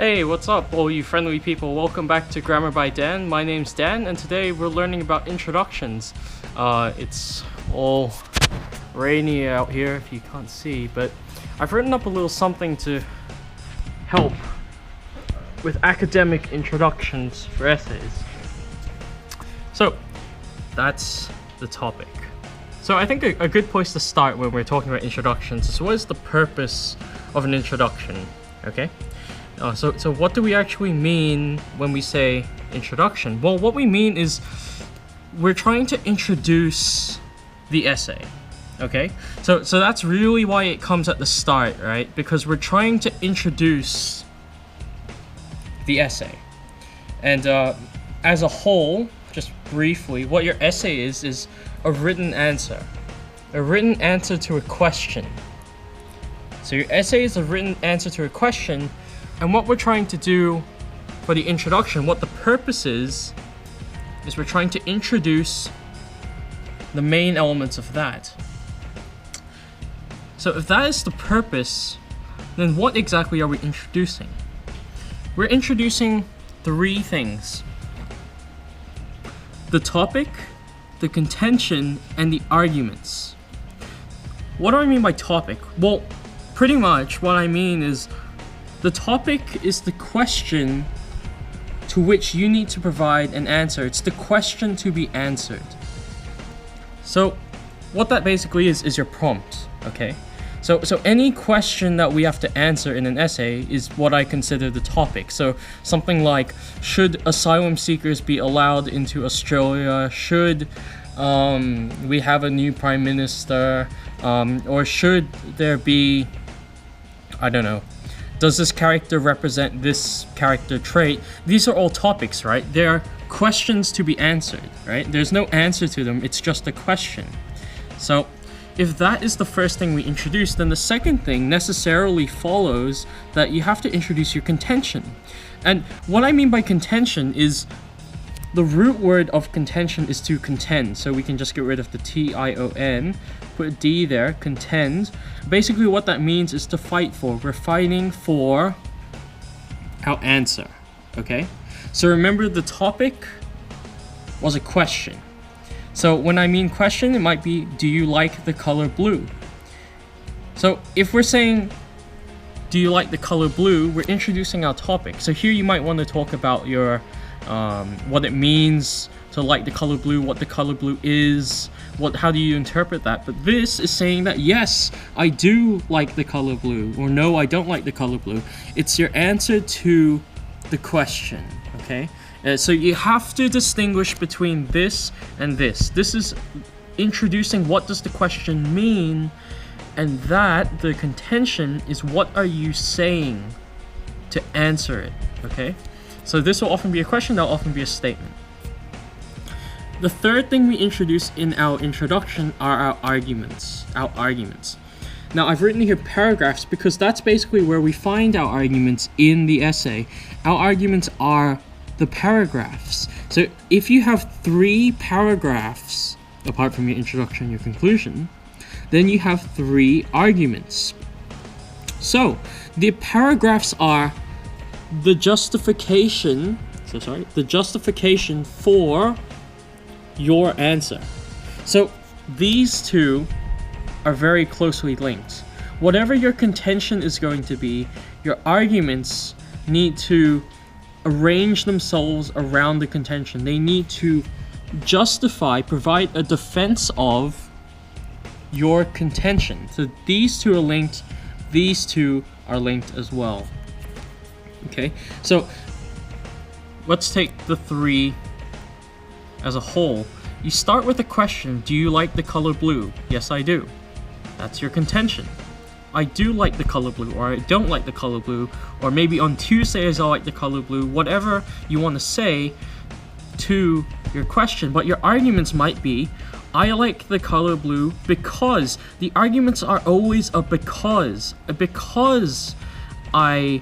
Hey, what's up, all you friendly people? Welcome back to Grammar by Dan. My name's Dan, and today we're learning about introductions. It's all rainy out here, if you can't see, but I've written up a little something to help with academic introductions for essays. So, that's the topic. So I think a good place to start when we're talking about introductions is what is the purpose of an introduction, okay? So what do we actually mean when we say introduction? Well, what we mean is we're trying to introduce the essay, okay? So that's really why it comes at the start, right? Because we're trying to introduce the essay. And as a whole, just briefly, what your essay is a written answer. A written answer to a question. So your essay is a written answer to a question. And what we're trying to do for the introduction, what the purpose is we're trying to introduce the main elements of that. So if that is the purpose, then what exactly are we introducing? We're introducing three things: the topic, the contention, and the arguments. What do I mean by topic? Well, pretty much what I mean is the topic is the question to which you need to provide an answer. It's the question to be answered. So what that basically is your prompt, okay? So any question that we have to answer in an essay is what I consider the topic. So something like, should asylum seekers be allowed into Australia? Should we have a new prime minister? Or should there be, I don't know, does this character represent this character trait? These are all topics, right? They are questions to be answered, right? There's no answer to them, it's just a question. So if that is the first thing we introduce, then the second thing necessarily follows that you have to introduce your contention. And what I mean by contention is the root word of contention is to contend, so we can just get rid of the T-I-O-N, put a D there, contend. Basically what that means is to fight for. We're fighting for our answer, okay? So remember, the topic was a question. So when I mean question, it might be, do you like the color blue? So if we're saying, do you like the color blue, we're introducing our topic. So here you might want to talk about your what it means to like the color blue, what the color blue is, how do you interpret that. But this is saying that yes, I do like the color blue, or no, I don't like the color blue. It's your answer to the question, okay? So you have to distinguish between this and this. This is introducing what does the question mean, and that, the contention, is what are you saying to answer it, okay? So this will often be a question, that will often be a statement. The third thing we introduce in our introduction are our arguments. Now I've written here paragraphs because that's basically where we find our arguments in the essay. Our arguments are the paragraphs. So if you have 3 paragraphs, apart from your introduction and your conclusion, then you have 3 arguments. So the paragraphs are the justification for your answer. So these two are very closely linked. Whatever your contention is going to be, your arguments need to arrange themselves around the contention. They need to provide a defense of your contention. So these two are linked, these two are linked as well. Okay, so let's take the 3 as a whole. You start with a question, do you like the color blue? Yes, I do. That's your contention. I do like the color blue, or I don't like the color blue, or maybe on Tuesdays I like the color blue, whatever you want to say to your question. But your arguments might be, I like the color blue because. The arguments are always a because. Because I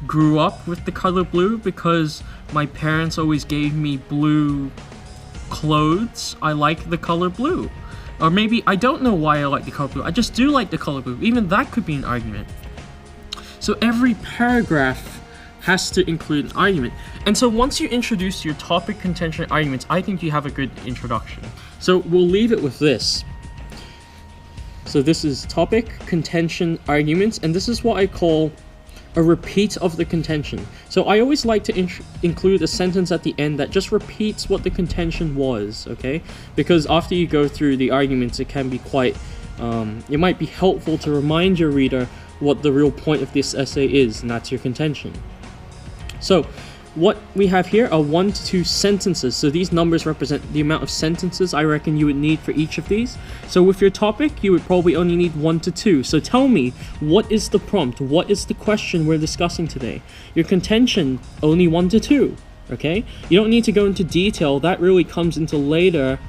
grew up with the color blue, because my parents always gave me blue clothes, I like the color blue. Or maybe I don't know why I like the color blue, I just do like the color blue. Even that could be an argument. So every paragraph has to include an argument. And so once you introduce your topic, contention, arguments, I think you have a good introduction. So we'll leave it with this. So this is topic, contention, arguments, and this is what I call a repeat of the contention. So I always like to include a sentence at the end that just repeats what the contention was, okay? Because after you go through the arguments, it can be quite, it might be helpful to remind your reader what the real point of this essay is, and that's your contention. So what we have here are 1 to 2 sentences. So these numbers represent the amount of sentences I reckon you would need for each of these. So with your topic, you would probably only need 1 to 2. So tell me, what is the prompt? What is the question we're discussing today? Your contention, only 1 to 2, okay? You don't need to go into detail. That really comes into later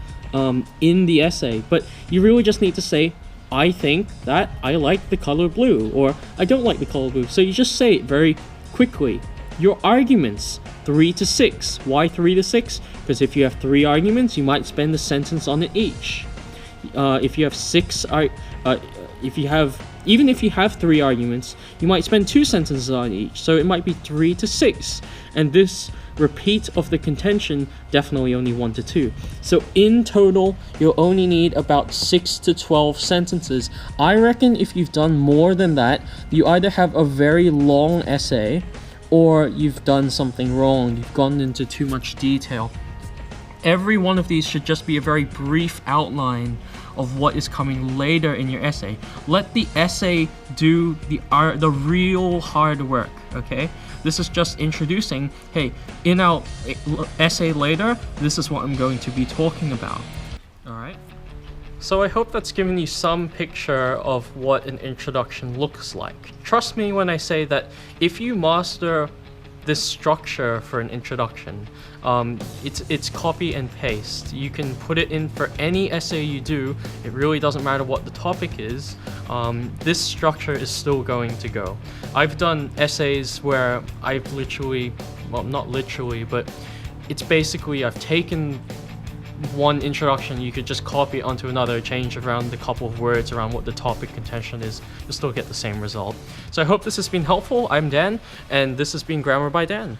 in the essay. But you really just need to say, I think that I like the color blue, or I don't like the color blue. So you just say it very quickly. Your arguments, 3 to 6. Why 3 to 6? Because if you have 3 arguments, you might spend a sentence on it each. If you have 6, even if you have 3 arguments, you might spend 2 sentences on each. So it might be 3 to 6. And this repeat of the contention, definitely only 1 to 2. So in total, you'll only need about 6 to 12 sentences. I reckon if you've done more than that, you either have a very long essay, or you've done something wrong, you've gone into too much detail. Every one of these should just be a very brief outline of what is coming later in your essay. Let the essay do the real hard work, okay? This is just introducing, hey, in our essay later, this is what I'm going to be talking about. All right? So I hope that's given you some picture of what an introduction looks like. Trust me when I say that if you master this structure for an introduction, it's copy and paste. You can put it in for any essay you do. It really doesn't matter what the topic is. This structure is still going to go. I've done essays where I've literally, well, not literally, but it's basically I've taken one introduction, you could just copy it onto another, change around a couple of words around what the topic contention is, you'll still get the same result. So I hope this has been helpful. I'm Dan, and this has been Grammar by Dan.